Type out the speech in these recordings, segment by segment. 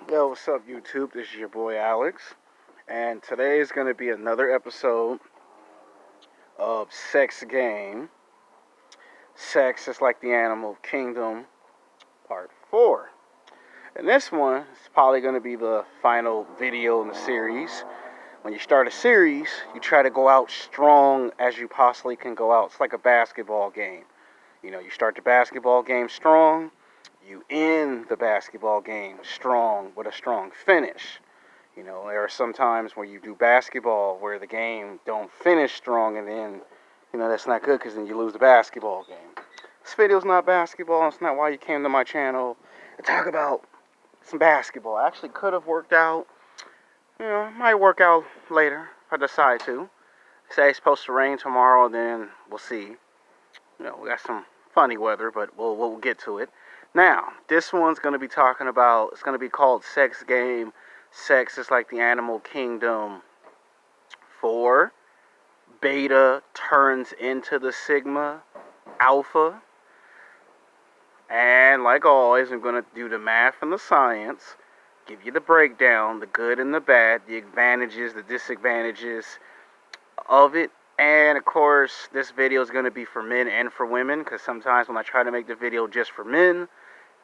Yo, what's up, YouTube? This is your boy Alex, and today is going to be another episode of Sex Game. Sex is like the animal kingdom, part 4. And this one is probably going to be the final video in the series. When you start a series, you try to go out strong as you possibly can go out. It's like a basketball game. You start the basketball game strong, you end the basketball game strong with a strong finish. There are some times where you do basketball where the game don't finish strong, and then, that's not good because then you lose the basketball game. This video's not basketball. It's not why you came to my channel to talk about some basketball. Actually could have worked out. Might work out later if I decide to. Say it's supposed to rain tomorrow, then we'll see. We got some funny weather, but we'll get to it. Now, this one's going to be talking about, it's going to be called Sex Game. Sex is like the animal kingdom 4. Beta turns into the sigma, alpha. And like always, I'm going to do the math and the science, give you the breakdown, the good and the bad, the advantages, the disadvantages of it. And of course, this video is going to be for men and for women, because sometimes when I try to make the video just for men,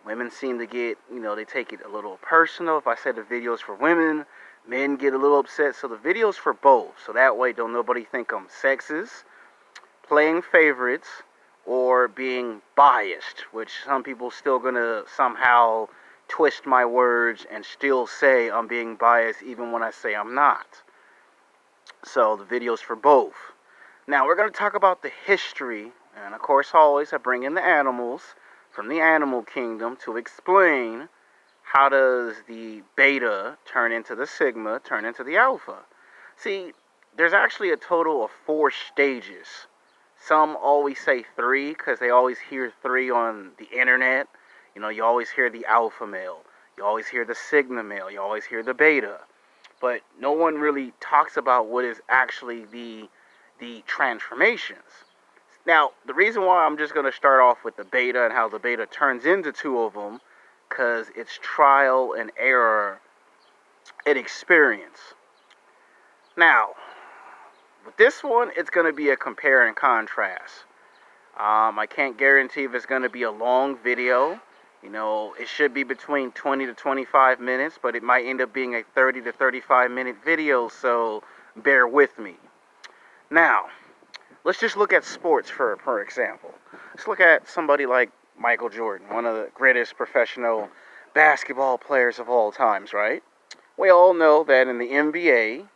women seem to get, they take it a little personal. If I said the video is for women, men get a little upset. So the video is for both. So that way, don't nobody think I'm sexist, playing favorites, or being biased, which some people still going to somehow twist my words and still say I'm being biased even when I say I'm not. So the video is for both. Now, we're going to talk about the history, and of course, always I bring in the animals from the animal kingdom to explain how does the beta turn into the sigma, turn into the alpha. See, there's actually a total of 4 stages. Some always say 3 because they always hear 3 on the internet. You always hear the alpha male, you always hear the sigma male, you always hear the beta. But no one really talks about what is actually the transformations. Now, the reason why I'm just going to start off with the beta and how the beta turns into 2 of them, because it's trial and error and experience. Now, with this one, it's going to be a compare and contrast. I can't guarantee if it's going to be a long video. It should be between 20 to 25 minutes, but it might end up being a 30 to 35 minute video, so bear with me. Now, let's just look at sports for example. Let's look at somebody like Michael Jordan, one of the greatest professional basketball players of all times, right? We all know that in the NBA,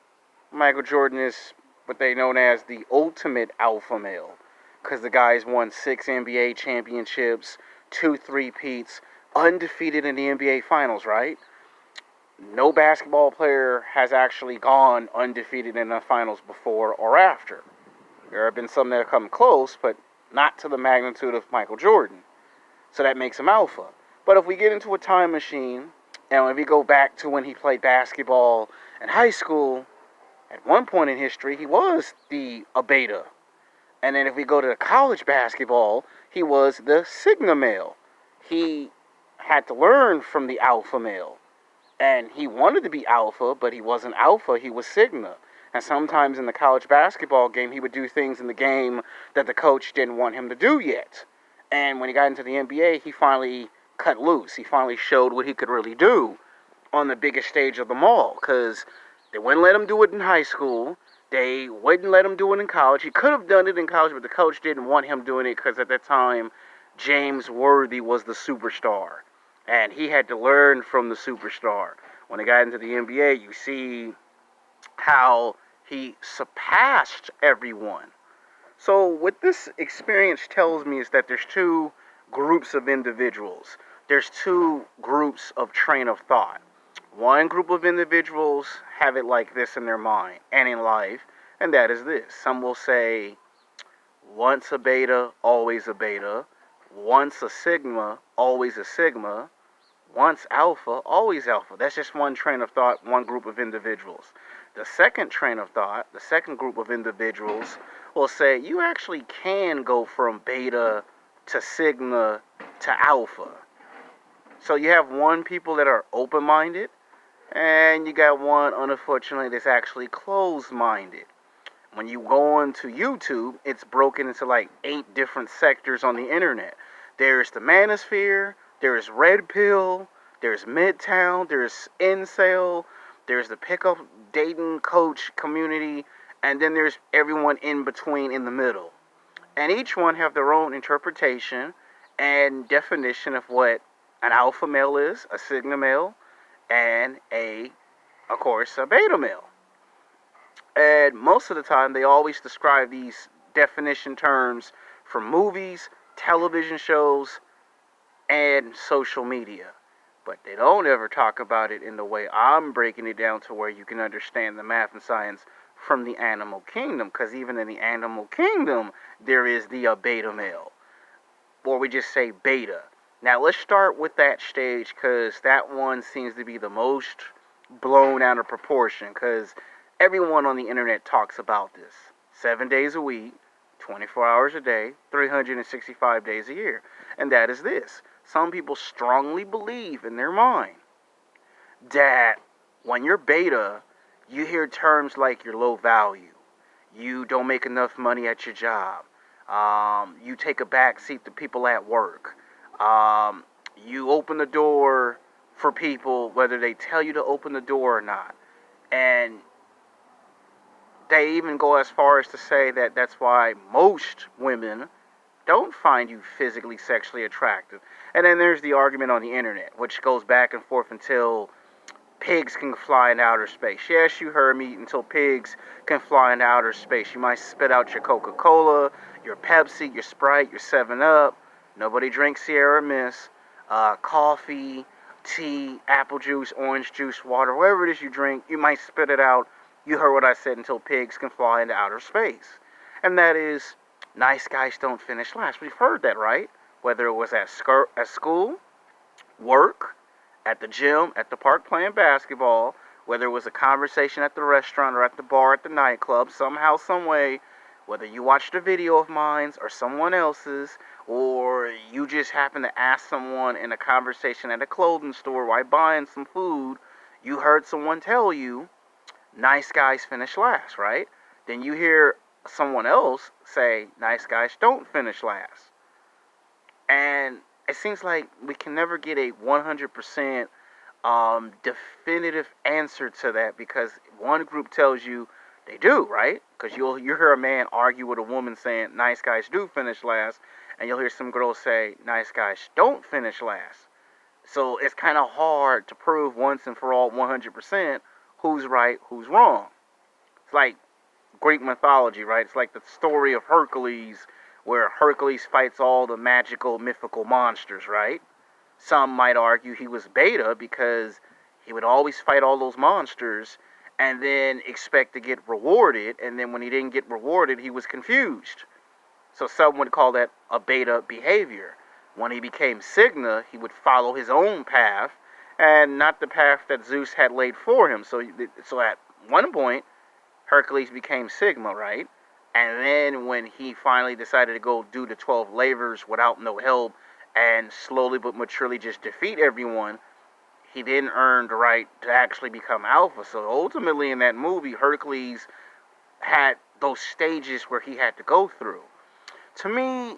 Michael Jordan is what they know as the ultimate alpha male, because the guy's won 6 NBA championships, 2 three-peats, undefeated in the NBA Finals, right? No basketball player has actually gone undefeated in the finals before or after. There have been some that have come close, but not to the magnitude of Michael Jordan. So that makes him alpha. But if we get into a time machine, and if we go back to when he played basketball in high school, at one point in history, he was a beta. And then if we go to college basketball, he was the sigma male. He had to learn from the alpha male. And he wanted to be alpha, but he wasn't alpha, he was sigma. And sometimes in the college basketball game, he would do things in the game that the coach didn't want him to do yet. And when he got into the NBA, he finally cut loose. He finally showed what he could really do on the biggest stage of them all. Because they wouldn't let him do it in high school. They wouldn't let him do it in college. He could have done it in college, but the coach didn't want him doing it because at that time, James Worthy was the superstar. And he had to learn from the superstar. When he got into the NBA, you see how he surpassed everyone. So what this experience tells me is that there's 2 groups of individuals. There's 2 groups of train of thought. One group of individuals have it like this in their mind and in life, and that is this. Some will say, once a beta, always a beta. Once a sigma, always a sigma. Once alpha, always alpha. That's just one train of thought, one group of individuals. The second train of thought, the second group of individuals will say you actually can go from beta to sigma to alpha. So you have people that are open-minded, And you got one, unfortunately, that's actually closed-minded. When you go onto YouTube, it's broken into like 8 different sectors on the internet. There's the manosphere, there's Red Pill, there's Midtown, there's Incel, there's the pickup dating coach community, and then there's everyone in between in the middle. And each one have their own interpretation and definition of what an alpha male is, a sigma male, and of course, a beta male. And most of the time, they always describe these definition terms from movies, television shows, and social media. But they don't ever talk about it in the way I'm breaking it down to where you can understand the math and science from the animal kingdom. Because even in the animal kingdom, there is the beta male. Or we just say beta. Now, let's start with that stage because that one seems to be the most blown out of proportion because everyone on the internet talks about this. 7 days a week, 24 hours a day, 365 days a year. And that is this. Some people strongly believe in their mind that when you're beta, you hear terms like you're low value. You don't make enough money at your job. You take a back seat to people at work. You open the door for people whether they tell you to open the door or not. And they even go as far as to say that that's why most women don't find you physically, sexually attractive. And then there's the argument on the internet, which goes back and forth until pigs can fly in outer space. Yes, you heard me, until pigs can fly in outer space. You might spit out your Coca-Cola, your Pepsi, your Sprite, your 7-Up. Nobody drinks Sierra Mist. Coffee, tea, apple juice, orange juice, water, whatever it is you drink, you might spit it out. You heard what I said, until pigs can fly into outer space. And that is, nice guys don't finish last. We've heard that, right? Whether it was at school, work, at the gym, at the park playing basketball, whether it was a conversation at the restaurant or at the bar, at the nightclub, somehow, some way, whether you watched a video of mine or someone else's, or you just happen to ask someone in a conversation at a clothing store while buying some food, you heard someone tell you, nice guys finish last, right? Then you hear someone else say, nice guys don't finish last. And it seems like we can never get a 100% definitive answer to that because one group tells you they do, right? Because you hear a man argue with a woman saying nice guys do finish last, and you'll hear some girls say nice guys don't finish last. So it's kind of hard to prove once and for all 100% who's right, who's wrong. It's like Greek mythology, right? It's like the story of Hercules, where Hercules fights all the magical, mythical monsters, right? Some might argue he was beta because he would always fight all those monsters and then expect to get rewarded, and then when he didn't get rewarded, he was confused. So some would call that a beta behavior. When he became Sigma, he would follow his own path and not the path that Zeus had laid for him. So at one point, Hercules became Sigma, right? And then when he finally decided to go do the 12 labors without no help and slowly but maturely just defeat everyone, he didn't earn the right to actually become Alpha. So ultimately in that movie, Hercules had those stages where he had to go through. To me,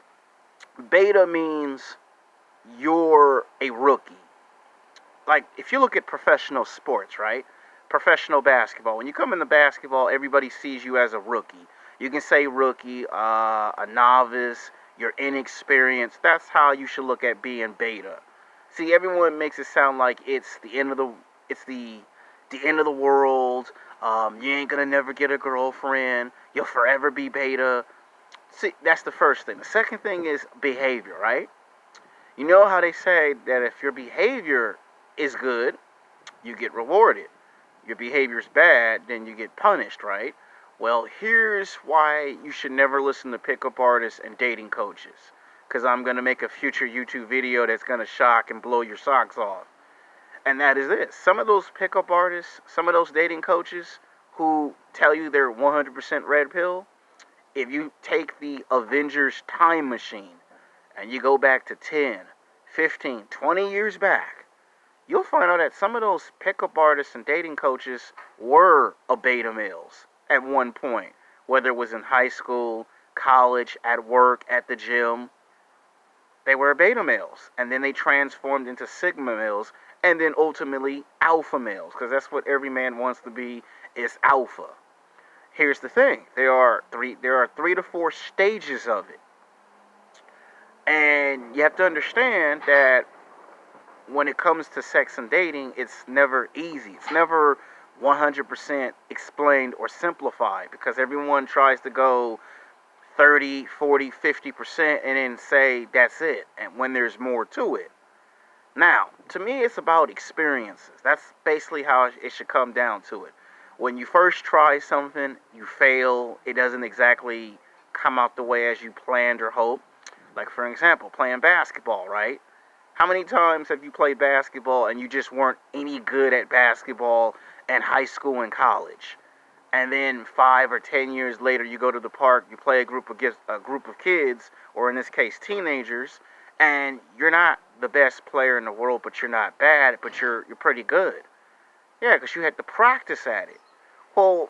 beta means you're a rookie. Like, if you look at professional sports, right? Professional basketball. When you come into basketball, everybody sees you as a rookie. You can say rookie, a novice, you're inexperienced. That's how you should look at being beta. See, everyone makes it sound like it's the end of the end of the world. You ain't gonna never get a girlfriend. You'll forever be beta. See, that's the first thing. The second thing is behavior, right? You know how they say that if your behavior is good, you get rewarded. Your behavior is bad, then you get punished, right? Well, here's why you should never listen to pickup artists and dating coaches. Because I'm going to make a future YouTube video that's going to shock and blow your socks off. And that is this. Some of those pickup artists, some of those dating coaches who tell you they're 100% red pill, if you take the Avengers time machine and you go back to 10, 15, 20 years back, you'll find out that some of those pickup artists and dating coaches were a beta males at one point, whether it was in high school, college, at work, at the gym. They were beta males, and then they transformed into sigma males, and then ultimately alpha males, because that's what every man wants to be, is alpha. Here's the thing: there are three to four stages of it, and you have to understand that when it comes to sex and dating, it's never easy. It's never 100% explained or simplified, because everyone tries to go 30, 40, 50% and then say that's it, and when there's more to it. Now, to me, it's about experiences. That's basically how it should come down to it. When you first try something, you fail, it doesn't exactly come out the way as you planned or hoped. Like, for example, playing basketball, right? How many times have you played basketball and you just weren't any good at basketball in high school and college? And then 5 or 10 years later, you go to the park, you play a group of kids, or in this case, teenagers, and you're not the best player in the world, but you're not bad, but you're pretty good. Yeah, because you had to practice at it. Well,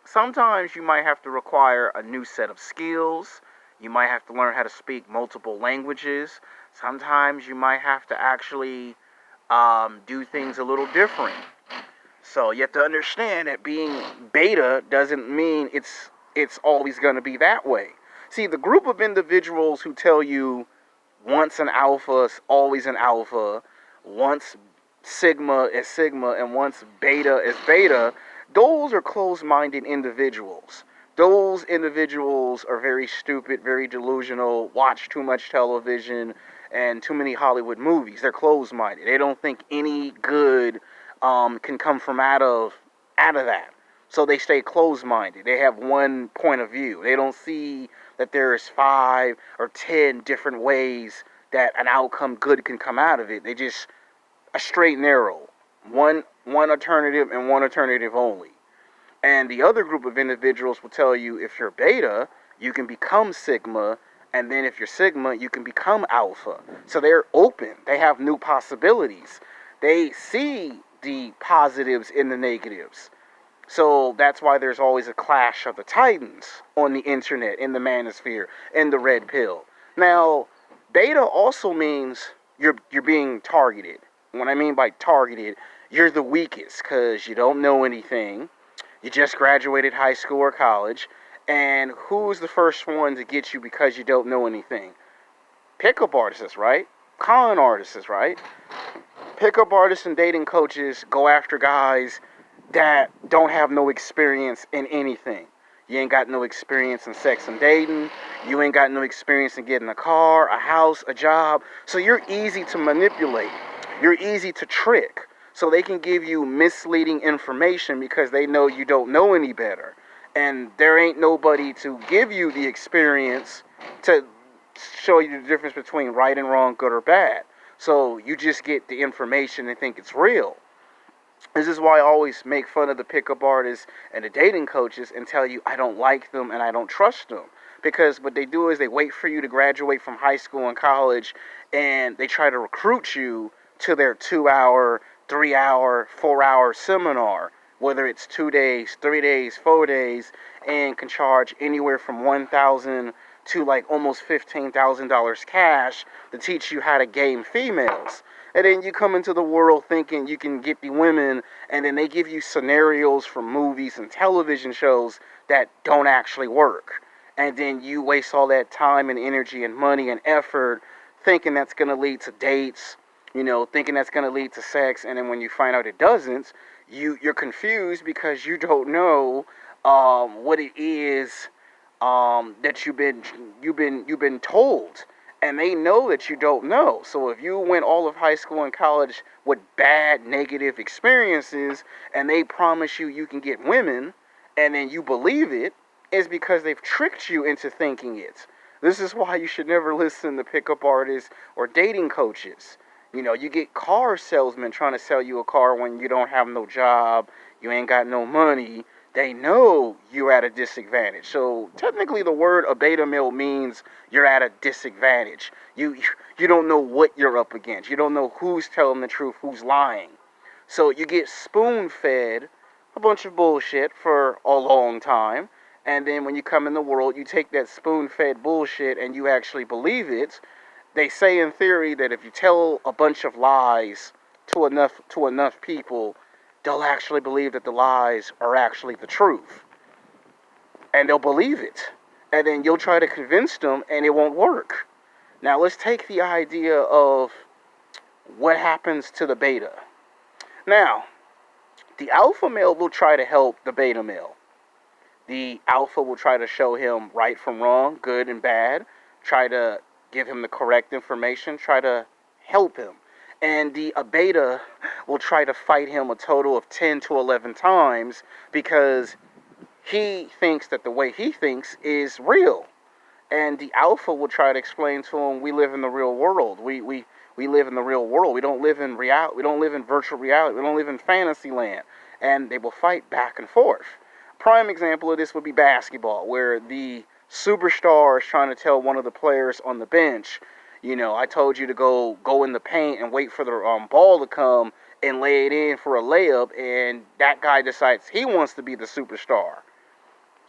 sometimes you might have to require a new set of skills. You might have to learn how to speak multiple languages. Sometimes you might have to actually do things a little different. So you have to understand that being beta doesn't mean it's always going to be that way. See, the group of individuals who tell you once an alpha is always an alpha, once sigma is sigma, and once beta is beta, those are closed-minded individuals. Those individuals are very stupid, very delusional, watch too much television and too many Hollywood movies. They're closed-minded. They don't think any good can come from out of that. So they stay closed-minded. They have one point of view. They don't see that there's 5 or 10 different ways that an outcome good can come out of it. They just a straight and narrow. One alternative and one alternative only. And the other group of individuals will tell you if you're beta, you can become sigma, and then if you're sigma, you can become alpha. So they're open. They have new possibilities. They see the positives in the negatives. So that's why there's always a clash of the titans on the internet, in the manosphere, in the red pill. Now, beta also means you're being targeted. What I mean by targeted, you're the weakest because you don't know anything. You just graduated high school or college. And who's the first one to get you because you don't know anything? Pickup artists, right? Con artists, right? Pickup artists and dating coaches go after guys that don't have no experience in anything. You ain't got no experience in sex and dating. You ain't got no experience in getting a car, a house, a job. So you're easy to manipulate. You're easy to trick. So they can give you misleading information because they know you don't know any better. And there ain't nobody to give you the experience to show you the difference between right and wrong, good or bad. So you just get the information and think it's real. This is why I always make fun of the pickup artists and the dating coaches and tell you I don't like them and I don't trust them. Because what they do is they wait for you to graduate from high school and college, and they try to recruit you to their 2-hour, 3-hour, 4-hour seminar, whether it's 2 days, 3 days, 4 days, and can charge anywhere from $1,000 to like almost $15,000 cash to teach you how to game females. And then you come into the world thinking you can get the women, and then they give you scenarios from movies and television shows that don't actually work. And then you waste all that time and energy and money and effort thinking that's going to lead to dates, thinking that's going to lead to sex. And then when you find out it doesn't, you're confused because you don't know what it is that you've been told. And they know that you don't know. So if you went all of high school and college with bad, negative experiences, and they promise you can get women, and then you believe it, it's because they've tricked you into thinking it. This is why you should never listen to pickup artists or dating coaches. You get car salesmen trying to sell you a car when you don't have no job, you ain't got no money. they know you're at a disadvantage. So technically, the word a beta male means you're at a disadvantage. You don't know what you're up against. You don't know who's telling the truth, who's lying. So you get spoon fed a bunch of bullshit for a long time, and then when you come in the world, you take that spoon fed bullshit and you actually believe it. They say in theory that if you tell a bunch of lies to enough people, they'll actually believe that the lies are actually the truth. And they'll believe it. And then you'll try to convince them and it won't work. Now let's take the idea of what happens to the beta. Now, the alpha male will try to help the beta male. The alpha will try to show him right from wrong, good and bad, try to give him the correct information, try to help him. And the beta will try to fight him a total of 10 to 11 times because he thinks that the way he thinks is real. And the alpha will try to explain to him, we live in the real world. We live in the real world. We don't live in reality. We don't live in virtual reality. We don't live in fantasy land. And they will fight back and forth. Prime example of this would be basketball, where the superstar is trying to tell one of the players on the bench, I told you to go in the paint and wait for the ball to come and lay it in for a layup, and that guy decides he wants to be the superstar.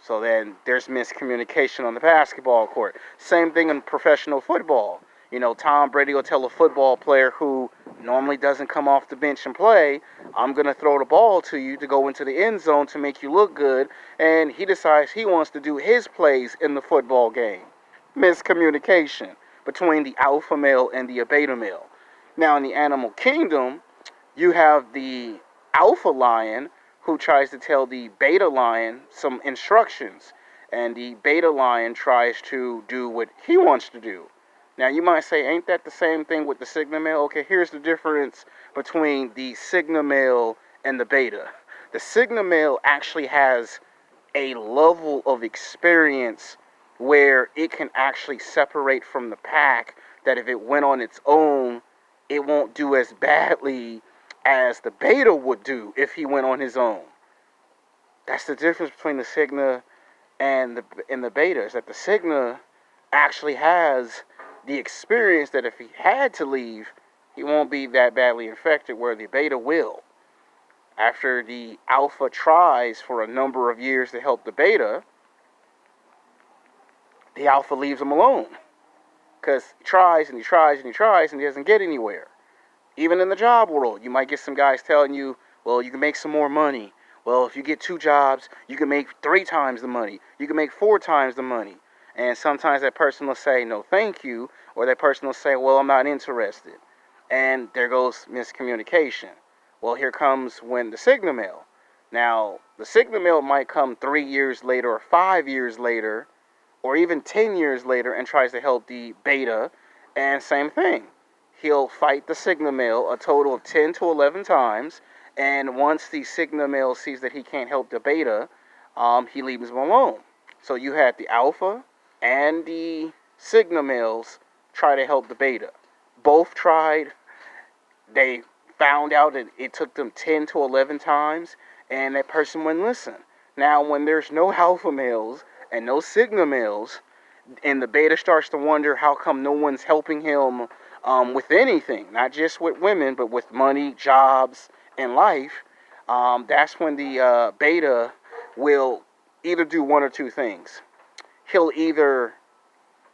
So then there's miscommunication on the basketball court. Same thing in professional football. Tom Brady will tell a football player who normally doesn't come off the bench and play, I'm going to throw the ball to you to go into the end zone to make you look good, and he decides he wants to do his plays in the football game. Miscommunication between the alpha male and the beta male. Now, in the animal kingdom, you have the alpha lion who tries to tell the beta lion some instructions, and the beta lion tries to do what he wants to do. Now, you might say, ain't that the same thing with the sigma male? Okay, here's the difference between the sigma male and the beta. The sigma male actually has a level of experience where it can actually separate from the pack, that if it went on its own, it won't do as badly as the beta would do if he went on his own. That's the difference between the sigma and the beta, is that the sigma actually has the experience that if he had to leave, he won't be that badly infected, where the beta will. After the alpha tries for a number of years to help the beta, the alpha leaves him alone. Because he tries and he tries and he tries and he doesn't get anywhere. Even in the job world, you might get some guys telling you, well, you can make some more money. Well, if you get 2 jobs, you can make 3 times the money. You can make 4 times the money. And sometimes that person will say, no, thank you. Or that person will say, well, I'm not interested. And there goes miscommunication. Well, here comes when the sigma male. Now, the sigma male might come 3 years later or 5 years later or even 10 years later and tries to help the beta. And same thing. He'll fight the sigma male a total of 10 to 11 times. And once the sigma male sees that he can't help the beta, he leaves him alone. So you had the alpha and the sigma males try to help the beta. Both tried. They found out that it took them 10 to 11 times, and that person wouldn't listen. Now, when there's no alpha males and no sigma males, and the beta starts to wonder how come no one's helping him with anything, not just with women, but with money, jobs, and life, that's when the beta will either do one or two things. He'll either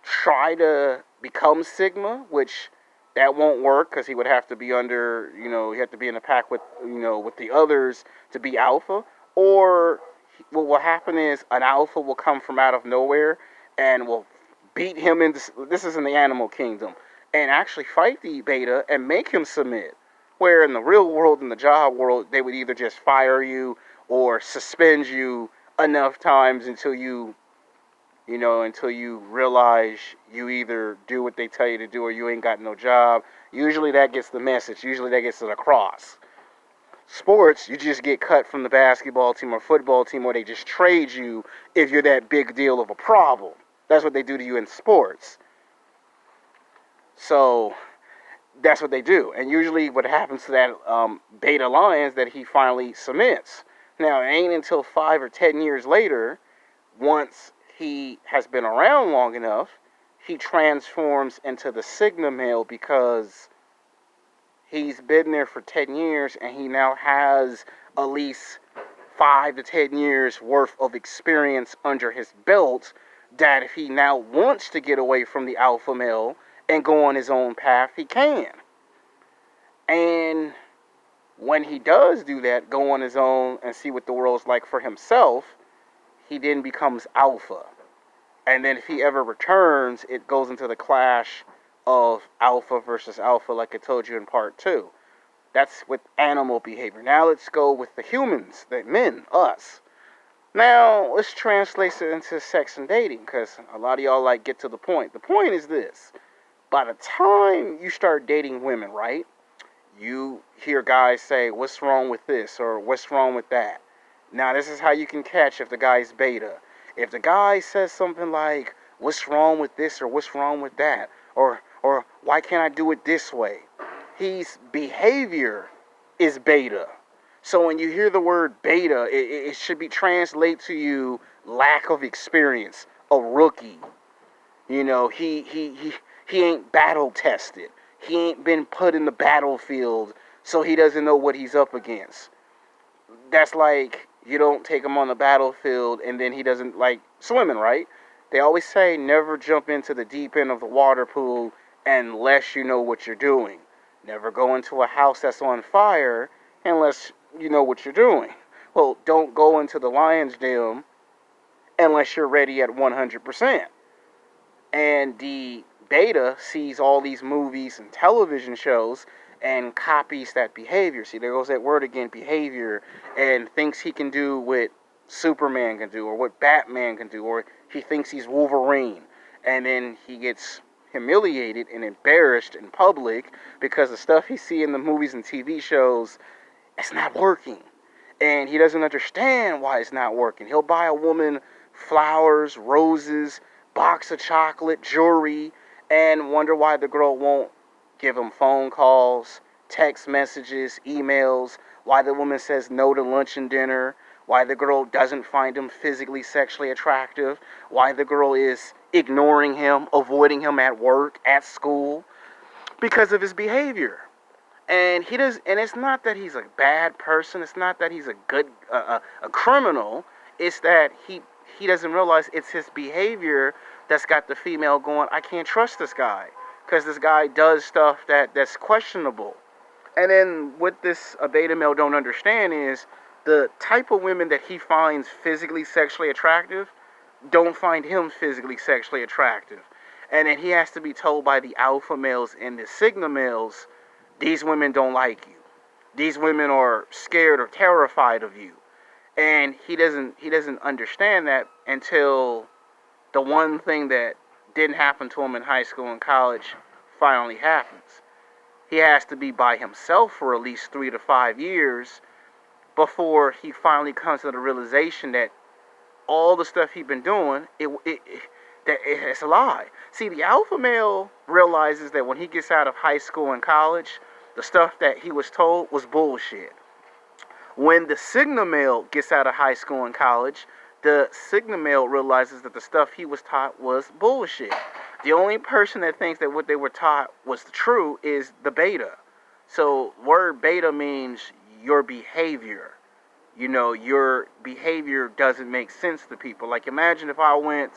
try to become sigma, which that won't work because he would have to be under, he have to be in a pack with, with the others to be alpha. Or what will happen is an alpha will come from out of nowhere and will beat him into, this is in the animal kingdom, and actually fight the beta and make him submit. Where in the real world, in the job world, they would either just fire you or suspend you enough times until you realize you either do what they tell you to do or you ain't got no job. Usually that gets the message. Usually that gets it across. Sports, you just get cut from the basketball team or football team, or they just trade you if you're that big deal of a problem. That's what they do to you in sports. So that's what they do. And usually what happens to that beta lion is that he finally submits. Now, it ain't until 5 or 10 years later, once he has been around long enough, he transforms into the Sigma male because he's been there for 10 years and he now has at least 5 to 10 years worth of experience under his belt, that if he now wants to get away from the alpha male and go on his own path, he can. And when he does do that, go on his own and see what the world's like for himself, he then becomes alpha. And then if he ever returns, it goes into the clash of alpha versus alpha, like I told you in part 2. That's with animal behavior. Now let's go with the humans, the men, us. Now let's translate it into sex and dating, because a lot of y'all like get to the point. The point is this: by the time you start dating women, right? You hear guys say, "What's wrong with this?" or "What's wrong with that?" Now this is how you can catch if the guy's beta. If the guy says something like, "What's wrong with this?" or "What's wrong with that?" or "Why can't I do it this way?" His behavior is beta. So when you hear the word beta, it should be translated to you lack of experience, a rookie. You know, he ain't battle tested. He ain't been put in the battlefield, so he doesn't know what he's up against. That's like you don't take him on the battlefield and then he doesn't like swimming, right? They always say never jump into the deep end of the water pool unless you know what you're doing. Never go into a house that's on fire unless you know what you're doing. Well, don't go into the lion's den unless you're ready at 100%. And the beta sees all these movies and television shows and copies that behavior. See, there goes that word again, behavior, and thinks he can do what Superman can do or what Batman can do, or he thinks he's Wolverine. And then he gets humiliated and embarrassed in public because the stuff he see in the movies and TV shows, it's not working. And he doesn't understand why it's not working. He'll buy a woman flowers, roses, box of chocolate, jewelry, and wonder why the girl won't give him phone calls, text messages, emails, why the woman says no to lunch and dinner, why the girl doesn't find him physically, sexually attractive, why the girl is ignoring him, avoiding him at work, at school, because of his behavior. And it's not that he's a bad person. It's not that he's a good, a criminal. It's that he doesn't realize it's his behavior that's got the female going, I can't trust this guy because this guy does stuff that's questionable. And then what this a beta male don't understand is the type of women that he finds physically, sexually attractive don't find him physically, sexually attractive. And then he has to be told by the alpha males and the sigma males, these women don't like you. These women are scared or terrified of you. And he doesn't understand that until the one thing that didn't happen to him in high school and college finally happens. He has to be by himself for at least 3 to 5 years before he finally comes to the realization that all the stuff he's been doing, it's a lie. See, the alpha male realizes that when he gets out of high school and college, the stuff that he was told was bullshit. When the sigma male gets out of high school and college, the sigma male realizes that the stuff he was taught was bullshit. The only person that thinks that what they were taught was true is the beta. So word beta means your behavior. You know, your behavior doesn't make sense to people. Like imagine if I went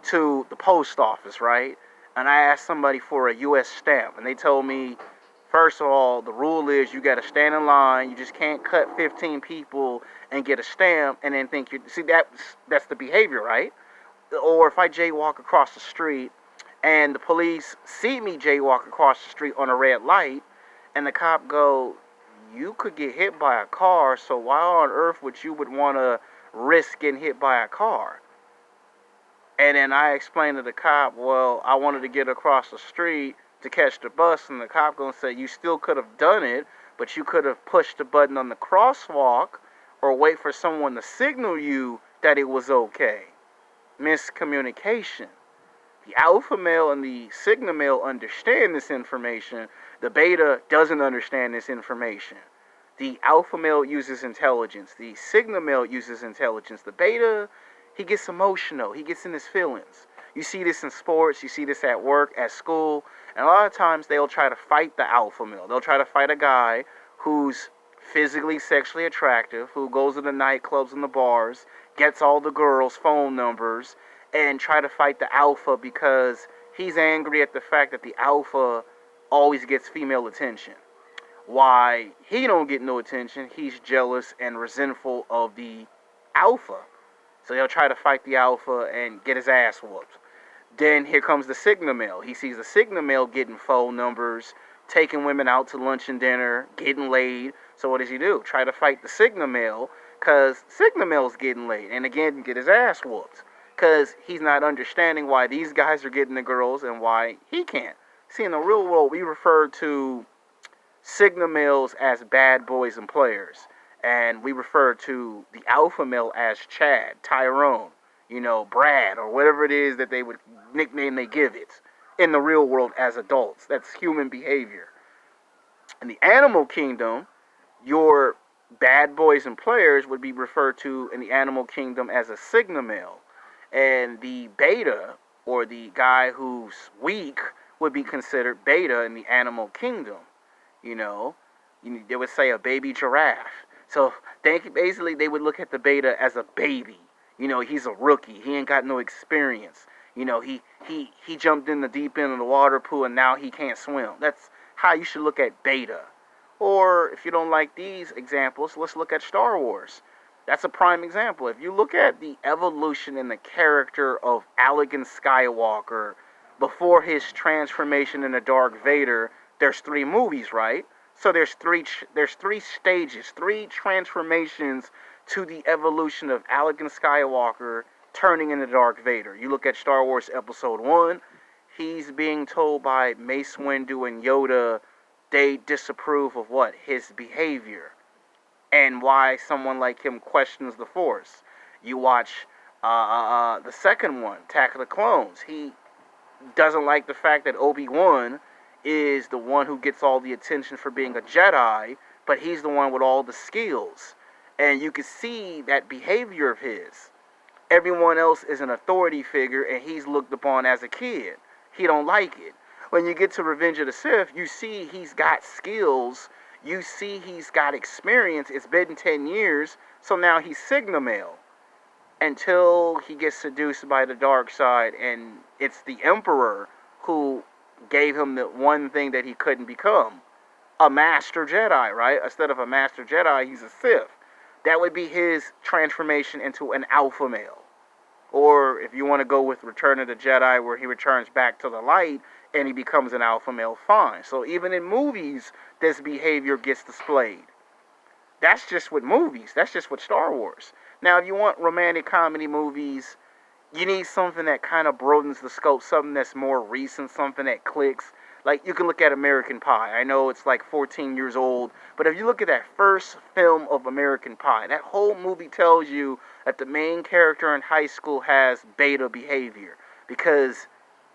to the post office, right? And I asked somebody for a U.S. stamp and they told me, first of all, the rule is you got to stand in line. You just can't cut 15 people and get a stamp and then think you see that's the behavior, right? Or if I jaywalk across the street and the police see me jaywalk across the street on a red light and the cop go, you could get hit by a car, so why on earth would you want to risk getting hit by a car? And then I explained to the cop, well, I wanted to get across the street to catch the bus, and the cop gonna say, you still could have done it, but you could have pushed the button on the crosswalk or wait for someone to signal you that it was okay. Miscommunication. The alpha male and the sigma male understand this information. The beta doesn't understand this information. The alpha male uses intelligence. The sigma male uses intelligence. The beta, he gets emotional. He gets in his feelings. You see this in sports. You see this at work, at school. And a lot of times they'll try to fight the alpha male. They'll try to fight a guy who's physically, sexually attractive, who goes to the nightclubs and the bars, gets all the girls' phone numbers, and try to fight the alpha because he's angry at the fact that the alpha always gets female attention. Why he don't get no attention, he's jealous and resentful of the alpha. So he'll try to fight the alpha and get his ass whooped. Then here comes the sigma male. He sees the sigma male getting phone numbers, taking women out to lunch and dinner, getting laid. So what does he do? Try to fight the sigma male because sigma male's getting laid. And again, get his ass whooped because he's not understanding why these guys are getting the girls and why he can't. See, in the real world, we refer to sigma males as bad boys and players. And we refer to the alpha male as Chad, Tyrone, Brad, or whatever it is that they would nickname they give it in the real world as adults. That's human behavior. In the animal kingdom, your bad boys and players would be referred to in the animal kingdom as a sigma male. And the beta, or the guy who's weak, would be considered beta in the animal kingdom. They would say a baby giraffe. So basically they would look at the beta as a baby. He's a rookie. He ain't got no experience. He jumped in the deep end of the water pool and now he can't swim. That's how you should look at beta. Or if you don't like these examples, let's look at Star Wars. That's a prime example. If you look at the evolution in the character of Anakin Skywalker before his transformation into Darth Vader, there's 3 movies, right? So there's three stages, 3 transformations to the evolution of Anakin Skywalker turning into Darth Vader. You look at Star Wars Episode 1, he's being told by Mace Windu and Yoda they disapprove of what? His behavior. And why someone like him questions the Force. You watch the second one, Attack of the Clones. He doesn't like the fact that Obi-Wan is the one who gets all the attention for being a Jedi, but he's the one with all the skills. And you can see that behavior of his. Everyone else is an authority figure, and he's looked upon as a kid. He don't like it. When you get to Revenge of the Sith, you see he's got skills. You see he's got experience. It's been 10 years, so now he's sigma male. Until he gets seduced by the dark side, and it's the Emperor who gave him the one thing that he couldn't become. A Master Jedi, right? Instead of a Master Jedi, he's a Sith. That would be his transformation into an alpha male. Or if you want to go with Return of the Jedi, where he returns back to the light and he becomes an alpha male, fine. So even in movies, this behavior gets displayed. That's just with movies. That's just with Star Wars. Now, if you want romantic comedy movies, you need something that kind of broadens the scope, something that's more recent, something that clicks. Like, you can look at American Pie. I know it's like 14 years old, but if you look at that first film of American Pie, that whole movie tells you that the main character in high school has beta behavior because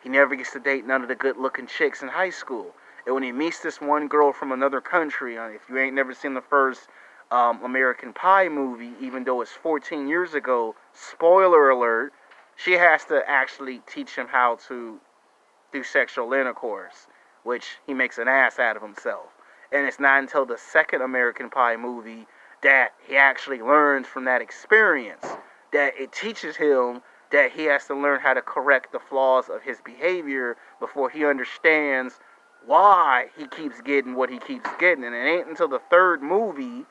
he never gets to date none of the good-looking chicks in high school. And when he meets this one girl from another country, if you ain't never seen the first American Pie movie, even though it's 14 years ago, spoiler alert, she has to actually teach him how to do sexual intercourse, which he makes an ass out of himself. And it's not until the second American Pie movie that he actually learns from that experience, that it teaches him that he has to learn how to correct the flaws of his behavior before he understands why he keeps getting what he keeps getting. And it ain't until the third movie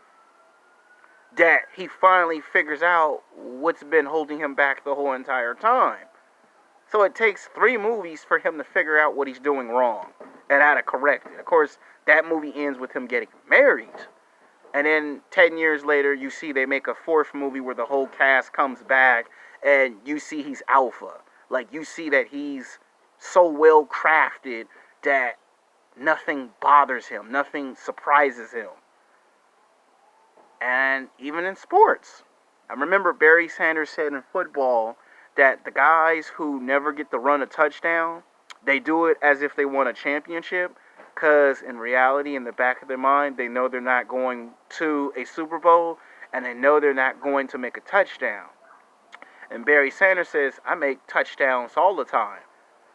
that he finally figures out what's been holding him back the whole entire time. So it takes 3 movies for him to figure out what he's doing wrong and how to correct it. Of course, that movie ends with him getting married. And then 10 years later, you see they make a 4th movie where the whole cast comes back and you see he's alpha. Like, you see that he's so well crafted that nothing bothers him, nothing surprises him. And even in sports. I remember Barry Sanders said in football that the guys who never get to run a touchdown, they do it as if they won a championship. Because in reality, in the back of their mind, they know they're not going to a Super Bowl, and they know they're not going to make a touchdown. And Barry Sanders says, I make touchdowns all the time.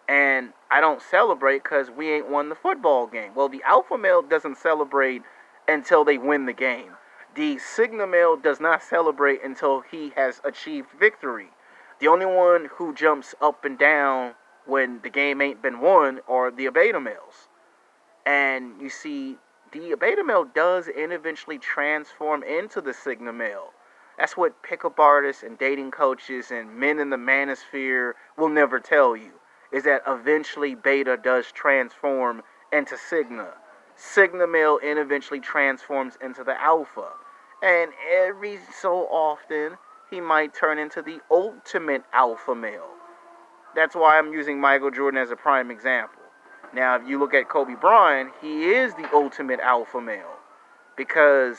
And I don't celebrate because we ain't won the football game. Well, the alpha male doesn't celebrate until they win the game. The sigma male does not celebrate until he has achieved victory. The only one who jumps up and down when the game ain't been won are the beta males. And you see, the beta male does eventually transform into the sigma male. That's what pickup artists and dating coaches and men in the manosphere will never tell you, is that eventually beta does transform into sigma. Sigma male eventually transforms into the alpha. And every so often, he might turn into the ultimate alpha male. That's why I'm using Michael Jordan as a prime example. Now, if you look at Kobe Bryant, he is the ultimate alpha male because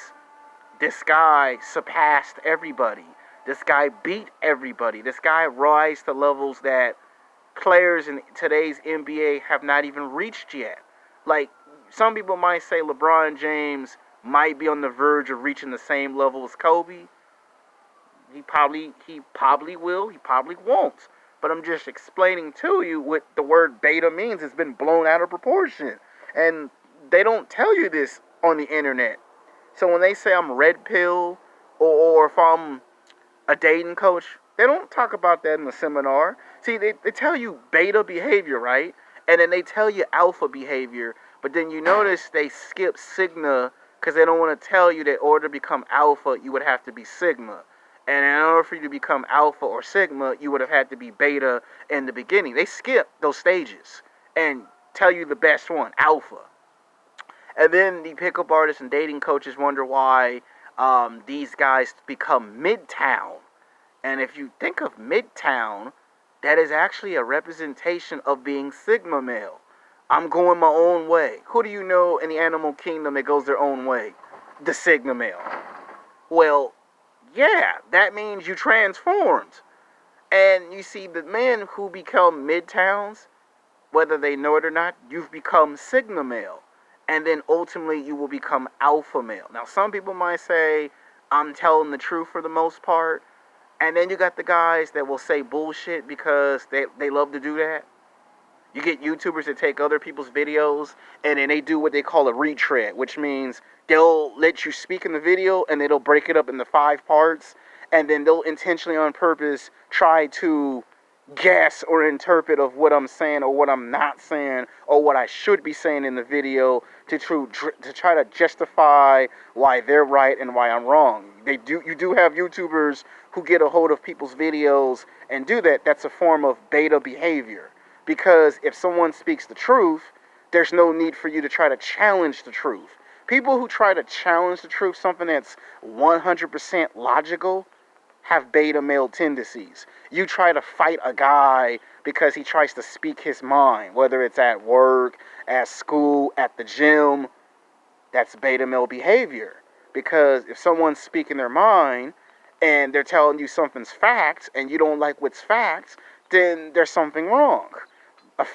this guy surpassed everybody. This guy beat everybody. This guy rise to levels that players in today's NBA have not even reached yet. Like, some people might say LeBron James might be on the verge of reaching the same level as Kobe. He probably will, he probably won't. But I'm just explaining to you what the word beta means. It's been blown out of proportion. And they don't tell you this on the internet. So when they say I'm red pill or if I'm a dating coach, they don't talk about that in the seminar. See, they tell you beta behavior, right? And then they tell you alpha behavior. But then you notice they skip sigma because they don't want to tell you that in order to become alpha, you would have to be sigma. And in order for you to become alpha or sigma, you would have had to be beta in the beginning. They skip those stages and tell you the best one, alpha. And then the pickup artists and dating coaches wonder why these guys become midtown. And if you think of midtown, that is actually a representation of being sigma male. I'm going my own way. Who do you know in the animal kingdom that goes their own way? The sigma male. Well, yeah, that means you transformed. And you see, the men who become midtowns, whether they know it or not, you've become sigma male. And then ultimately you will become alpha male. Now, some people might say, I'm telling the truth for the most part. And then you got the guys that will say bullshit because they love to do that. You get YouTubers that take other people's videos and then they do what they call a retread, which means they'll let you speak in the video and they'll break it up into 5 parts. And then they'll intentionally on purpose try to guess or interpret of what I'm saying or what I'm not saying or what I should be saying in the video to try to justify why they're right and why I'm wrong. You do have YouTubers who get a hold of people's videos and do that. That's a form of beta behavior. Because if someone speaks the truth, there's no need for you to try to challenge the truth. People who try to challenge the truth, something that's 100% logical, have beta male tendencies. You try to fight a guy because he tries to speak his mind, whether it's at work, at school, at the gym. That's beta male behavior. Because if someone's speaking their mind and they're telling you something's facts and you don't like what's facts, then there's something wrong.